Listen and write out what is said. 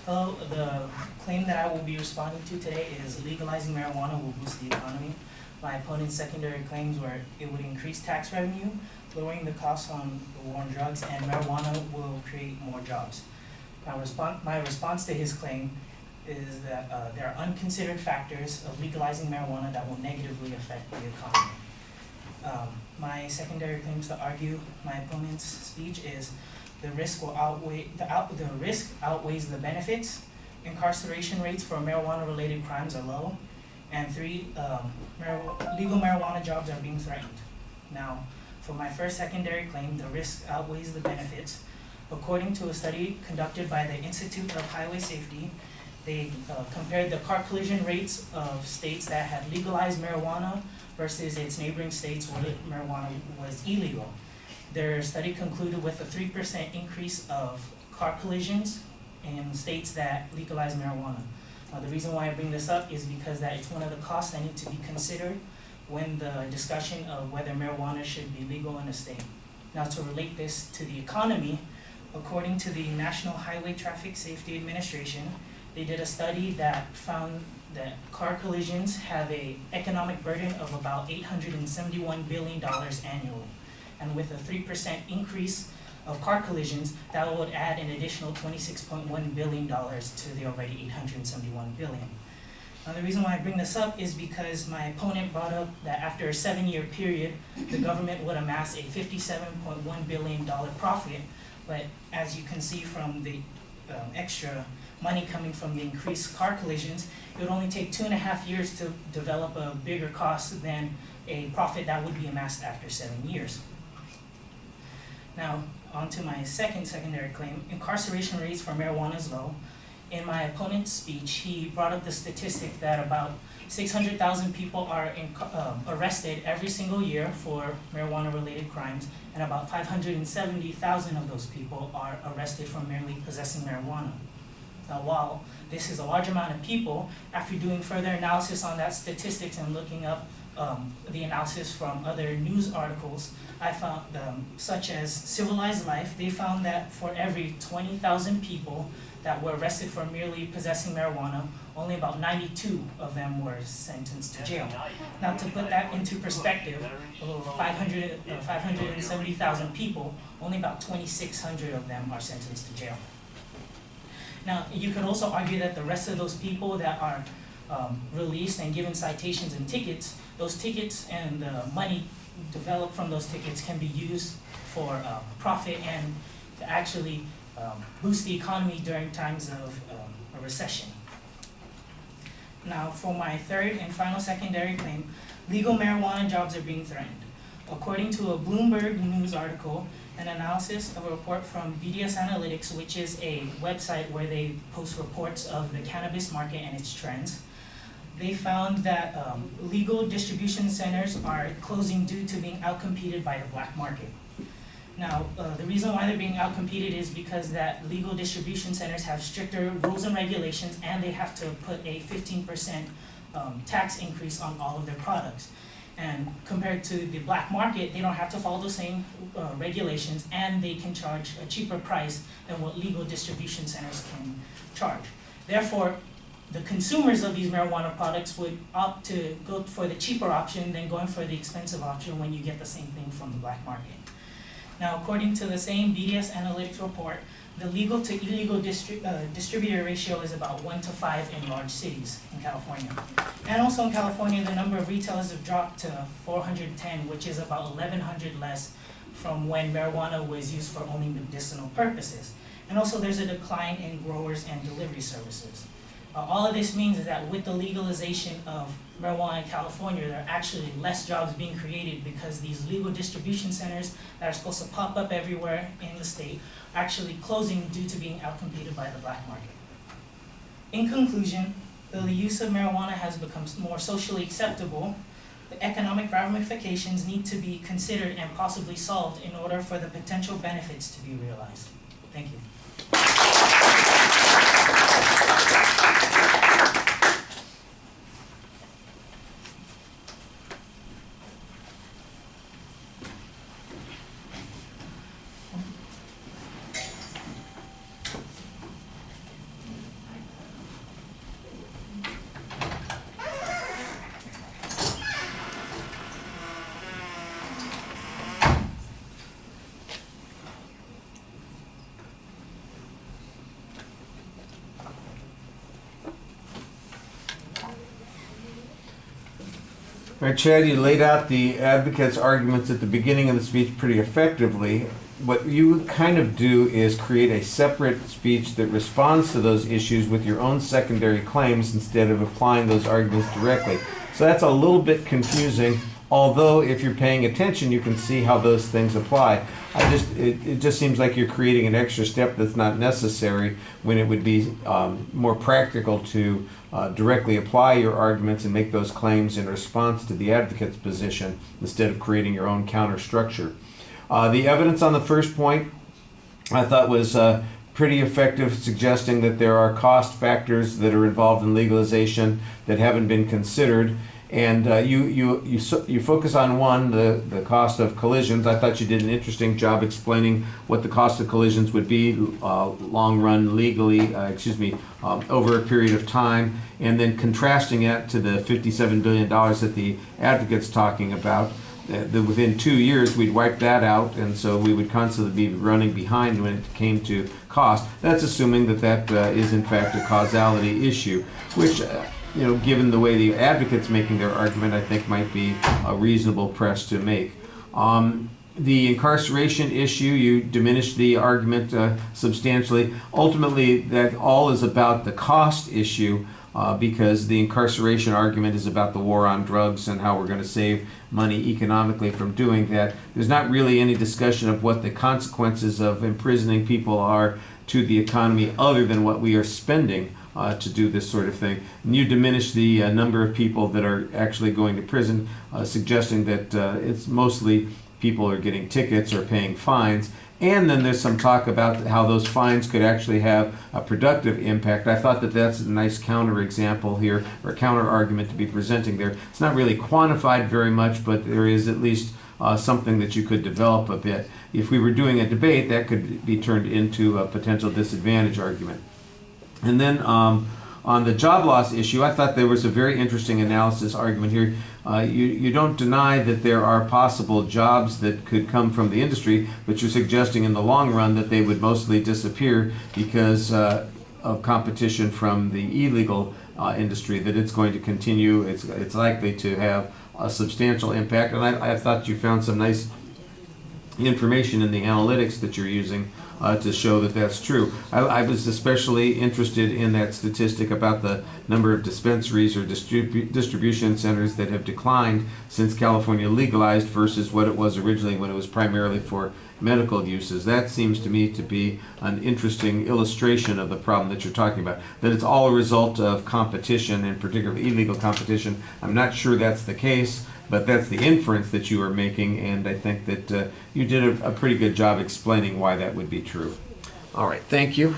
Hello, the claim that I will be responding to today is legalizing marijuana will boost the economy. My opponent's secondary claims were it would increase tax revenue, lowering the costs on the war on drugs, and marijuana will create more jobs. My response to his claim is that there are unconsidered factors of legalizing marijuana that will negatively affect the economy. My secondary claims to argue my opponent's speech is the risk outweighs the benefits. Incarceration rates for marijuana-related crimes are low, and 3, legal marijuana jobs are being threatened. Now, for my first secondary claim, the risk outweighs the benefits. According to a study conducted by the Institute of Highway Safety, they compared the car collision rates of states that had legalized marijuana versus its neighboring states where marijuana was illegal. Their study concluded with a 3% increase of car collisions in states that legalize marijuana. The reason why I bring this up is because that it's one of the costs that need to be considered when the discussion of whether marijuana should be legal in a state. Now, to relate this to the economy, according to the National Highway Traffic Safety Administration, they did a study that found that car collisions have an economic burden of about $871 billion annually. And with a 3% increase of car collisions, that would add an additional $26.1 billion to the already $871 billion. Now, the reason why I bring this up is because my opponent brought up that after a 7-year period, the government would amass a $57.1 billion profit, but as you can see from the extra money coming from the increased car collisions, it would only take 2.5 years to develop a bigger cost than a profit that would be amassed after 7 years. Now, on to my secondary claim. Incarceration rates for marijuana is low. In my opponent's speech, he brought up the statistic that about 600,000 people are arrested every single year for marijuana-related crimes, and about 570,000 of those people are arrested for merely possessing marijuana. Now, while this is a large amount of people, after doing further analysis on that statistics and looking up the analysis from other news articles, I found, such as Civilized Life, they found that for every 20,000 people that were arrested for merely possessing marijuana, only about 92 of them were sentenced to jail. Now, to put that into perspective, 570,000 people, only about 2,600 of them are sentenced to jail. Now, you could also argue that the rest of those people that are released and given citations and tickets, those tickets and the money developed from those tickets can be used for profit and to actually boost the economy during times of a recession. Now, for my third and final secondary claim, legal marijuana jobs are being threatened. According to a Bloomberg News article, an analysis of a report from BDS Analytics, which is a website where they post reports of the cannabis market and its trends, they found that legal distribution centers are closing due to being outcompeted by the black market. Now, the reason why they're being outcompeted is because that legal distribution centers have stricter rules and regulations, and they have to put a 15% tax increase on all of their products. And compared to the black market, they don't have to follow the same regulations, and they can charge a cheaper price than what legal distribution centers can charge. Therefore, the consumers of these marijuana products would opt to go for the cheaper option than going for the expensive option when you get the same thing from the black market. Now, according to the same BDS Analytics report, the legal to illegal distributor ratio is about 1 to 5 in large cities in California. And also in California, the number of retailers have dropped to 410, which is about 1,100 less from when marijuana was used for only medicinal purposes. And also there's a decline in growers and delivery services. All of this means is that with the legalization of marijuana in California, there are actually less jobs being created because these legal distribution centers that are supposed to pop up everywhere in the state are actually closing due to being outcompeted by the black market. In conclusion, though the use of marijuana has become more socially acceptable, the economic ramifications need to be considered and possibly solved in order for the potential benefits to be realized. Thank you. All right, Chad, you laid out the advocates' arguments at the beginning of the speech pretty effectively. What you kind of do is create a separate speech that responds to those issues with your own secondary claims instead of applying those arguments directly. So that's a little bit confusing, although if you're paying attention, you can see how those things apply. It just seems like you're creating an extra step that's not necessary when it would be more practical to directly apply your arguments and make those claims in response to the advocate's position instead of creating your own counter structure. The evidence on the first point I thought was pretty effective, suggesting that there are cost factors that are involved in legalization that haven't been considered. And you focus on one, the cost of collisions. I thought you did an interesting job explaining what the cost of collisions would be long run legally, over a period of time, and then contrasting it to the $57 billion that the advocate's talking about. That within 2 years we'd wipe that out, and so we would constantly be running behind when it came to cost. That's assuming that is in fact a causality issue, which given the way the advocate's making their argument, I think might be a reasonable press to make. The incarceration issue, you diminished the argument substantially. Ultimately, that all is about the cost issue, because the incarceration argument is about the war on drugs and how we're going to save money economically from doing that. There's not really any discussion of what the consequences of imprisoning people are to the economy other than what we are spending to do this sort of thing. And you diminish the number of people that are actually going to prison, suggesting that it's mostly people are getting tickets or paying fines. And then there's some talk about how those fines could actually have a productive impact. I thought that that's a nice counter example here, or counter argument to be presenting there. It's not really quantified very much, but there is at least something that you could develop a bit. If we were doing a debate, that could be turned into a potential disadvantage argument. And then on the job loss issue, I thought there was a very interesting analysis argument here. You don't deny that there are possible jobs that could come from the industry, but you're suggesting in the long run that they would mostly disappear because of competition from the illegal industry, that it's going to continue, it's likely to have a substantial impact. And I thought you found some nice information in the analytics that you're using to show that that's true. I was especially interested in that statistic about the number of dispensaries or distribution centers that have declined since California legalized versus what it was originally when it was primarily for medical uses. That seems to me to be an interesting illustration of the problem that you're talking about, that it's all a result of competition, and particularly illegal competition. I'm not sure that's the case, but that's the inference that you are making, and I think that you did a pretty good job explaining why that would be true. All right, thank you.